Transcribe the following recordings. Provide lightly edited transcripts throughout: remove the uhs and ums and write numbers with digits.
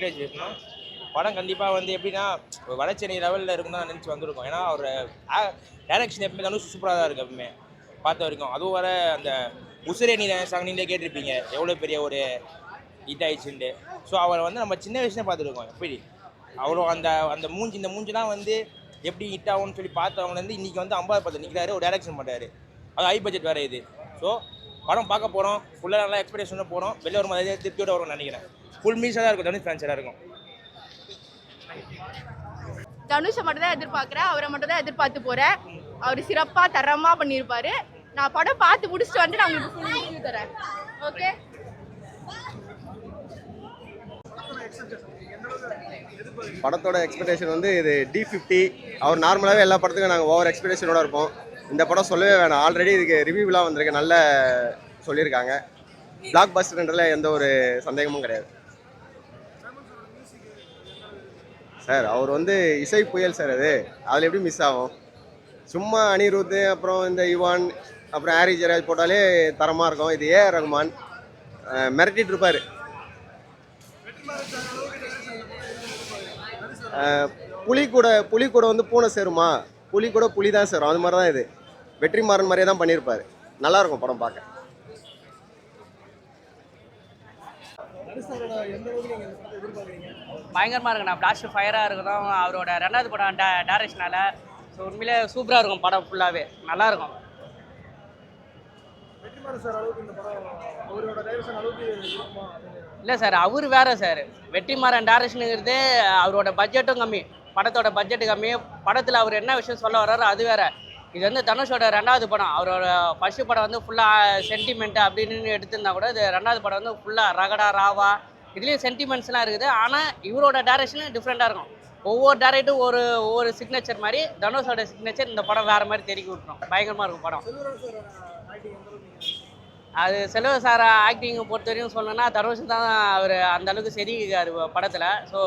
Encourage இருக்கணும். படம் கண்டிப்பாக வந்து எப்படின்னா வடச்சென்னை லெவலில் இருக்குன்னு தான் நினச்சி வந்திருக்கோம். ஏன்னா அவர் டைரக்ஷன் எப்பவுமே தனுஷ் சூப்பராக தான் இருக்குது எப்பவுமே பார்த்த வரைக்கும். அதுவும் வர அந்த உசிரே நீ சாங் நீங்களே கேட்டிருப்பீங்க எவ்வளோ பெரிய ஒரு ஹிட் ஆயிடுச்சுட்டு. ஸோ அவரை வந்து நம்ம சின்ன வயசுல பார்த்துருக்கோம். எப்படி அவ்வளோ அந்த அந்த இந்த மூஞ்சிலாம் வந்து எப்படி ஹிட் ஆகும்னு சொல்லி பார்த்தவங்க வந்து இன்றைக்கி வந்து 50 நிற்கிறாரு, ஒரு டைரக்ஷன் பண்ணுறாரு. அது ஹை பட்ஜெட் வேறு இது. ஸோ படம் பார்க்க போகிறோம், ஃபுல்லாக நல்லா எக்ஸ்பெக்டேஷனாக போகிறோம். வெளில ஒரு மாதிரி திருப்தியோட வரும்னு நினைக்கிறேன். ஃபுல் மீஸாக தான் இருக்கும், தனுஷ் ஃபேன்ஸாக இருக்கும். தனுஷை மட்டும் தான் எதிர்பார்க்குறேன், அவரை மட்டும் தான் எதிர்பார்த்து போகிறேன். அவர் சிறப்பாக தரமாக பண்ணியிருப்பாரு. நான் படம் பார்த்து முடிச்சுட்டு வந்து நான் உங்களுக்கு ஃபுல் ரிவ்யூ தரேன். ஓகே, படத்தோட எக்ஸ்பெக்டேஷன் வந்து இது D50. அவர் நார்மலாகவே எல்லா படத்துக்கும் நாங்கள் ஓவர் எக்ஸ்பெக்டேஷனோட இருப்போம். இந்த படம் சொல்லவே வேணாம், ஆல்ரெடி இதுக்கு ரிவ்யூலாம் வந்திருக்கு, நல்ல சொல்லியிருக்காங்க. பிளாக் பஸ்டர்ன்றதுல எந்த ஒரு சந்தேகமும் கிடையாது சார். அவர் வந்து இசை புயல் சார், அதில் எப்படி மிஸ் ஆகும்? சும்மா அனிருத், அப்புறம் இந்த யுவான், அப்புறம் ஹாரி ஜெயராஜ் போட்டாலே தரமாக இருக்கும். இது A.R. ரஹ்மான் மிரட்டிட்டு இருப்பார். புலி கூட வந்து பூனை சேருமா? புலி கூட புலி தான் சேரும், அது மாதிரி தான் இது. வெற்றிமாறன் மாதிரியே தான் பண்ணியிருப்பார். நல்லாயிருக்கும் படம் பார்க்க. பயங்கரமாக இருக்குண்ணா, பிளாஸ்ட் ஃபயராக இருக்கட்டும், அவரோட 2வது படம் டைரக்ஷனால. ஸோ உண்மையிலே சூப்பராக இருக்கும் படம், ஃபுல்லாகவே நல்லாயிருக்கும். இல்லை சார், அவர் வேறு சார். வெற்றிமாறன் டைரக்ஷனுங்கிறது அவரோட பட்ஜெட்டும் கம்மி, படத்தோட பட்ஜெட்டு கம்மி. படத்தில் அவர் என்ன விஷயம் சொல்ல வர்றாரோ அது வேறு. இது வந்து தனுஷோட 2வது படம். அவரோட ஃபர்ஸ்ட் படம் வந்து ஃபுல்லாக சென்டிமெண்ட் அப்படின்னு எடுத்திருந்தா கூட இது 2வது படம் வந்து ஃபுல்லாக ரகடா ராவா, இதுலேயும் சென்டிமெண்ட்ஸ்லாம் இருக்குது. ஆனால் இவரோட டைரக்ஷன் டிஃப்ரெண்ட்டாக இருக்கும். ஒவ்வொரு டேரக்டும் ஒவ்வொரு சிக்னேச்சர் மாதிரி. தனுஷோட சிக்னேச்சர் இந்த படம் வேறு மாதிரி தெரிவிக்க விட்டுரும். பயங்கரமாக இருக்கும் படம். அது செல்வ சார் ஆக்டிங்கை பொறுத்த வரையும் சொல்லணும்னா தனுஷ் தான் அவர் அந்த அளவுக்கு செதுக்கிக்கார் படத்தில். ஸோ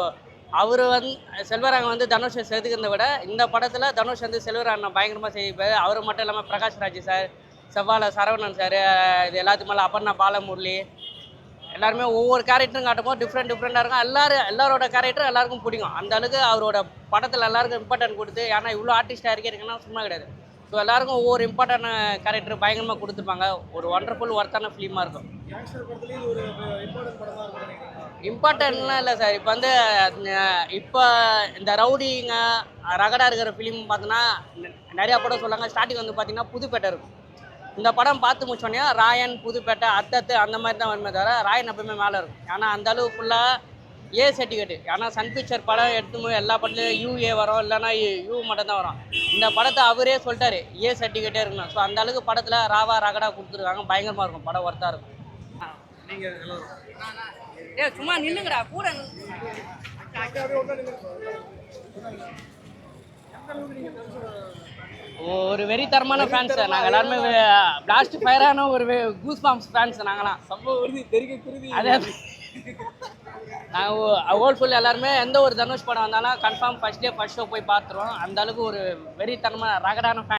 அவர் வந்து செல்வராகவன் வந்து தனுஷை செதுக்கிறத விட இந்த படத்தில் தனுஷ் வந்து செல்வராகவன் பயங்கரமாக செதுப்பார். அவர் மட்டும் இல்லாமல் பிரகாஷ் ராஜ் சார், செவ்வாழை சரவணன் சார், இது எல்லாத்துக்கு மேலே அபர்ணா பாலமுரளி, எல்லாருமே ஒவ்வொரு கேரக்டரும் காட்டும்போது டிஃப்ரெண்ட்டாக இருக்கும். எல்லாரோட கேரக்டரும் எல்லாருக்கும் பிடிக்கும். அந்த அளவுக்கு அவரோட படத்தில் எல்லாருக்கும் இம்பார்ட்டன்ட் கொடுத்து, ஏன்னா இவ்வளோ ஆர்டிஸ்டாக இருக்கீங்கன்னா சும்மா கிடையாது. ஸோ எல்லாருக்கும் ஒவ்வொரு இம்பார்ட்டன்ட் கேரக்டர் பயங்கரமாக கொடுத்துருப்பாங்க. ஒரு ஒண்டர்ஃபுல் ஒர்த்தான ஃபிலிமாக இருக்கும். இம்பார்ட்டன்ட்லாம் இல்லை சார். இப்போ வந்து இப்போ இந்த ரவுடிங்க ரகடாக இருக்கிற ஃபிலிம் பார்த்தோன்னா நிறையா படம் சொல்லுவாங்க. ஸ்டார்டிங் வந்து பார்த்திங்கன்னா புதுப்பேட்டை இருக்கும். இந்த படம் பார்த்து முடிச்சோடனே ராயன், புதுப்பேட்டை, அத்தத்து அந்த மாதிரி தான் வருமே தவிர ராயன் எப்பவுமே மேலே இருக்கும். ஏன்னா அந்தளவு ஃபுல்லாக A சர்டிஃபிகேட்டு. ஏன்னா சன் பிக்சர் படம் எடுத்து எல்லா படத்துலையும் UA வரும், இல்லைன்னா U மட்டும் தான் வரும். இந்த படத்தை அவரே சொல்லிட்டாரு A சர்டிஃபிகேட்டே இருக்கணும். ஸோ அந்த அளவுக்கு படத்தில் ராவா ரகடா கொடுத்துருக்காங்க. பயங்கரமாக இருக்கும் படம், ஒர்த்தாக இருக்கும். சும்மா நில்லுங்கடா கூட. ஒரு வெறித்தரமான ஃபேன்ஸ் நாங்கள் எல்லாருமே. பிளாஸ்ட் ஃபயரான ஒரு கூஸ் பாம்ஸ் ஃபேன்ஸ் நாங்களாம். அதே நாங்கள் ஹோல்ஃபுல் எல்லாருமே எந்த ஒரு தனுஷ் படம் வந்தாலும் கன்ஃபார்ம் ஃபர்ஸ்ட் ஷோ போய் பார்த்துருவோம். அந்த அளவுக்கு ஒரு வெறித்தனமான ரகடான ஃபேன்.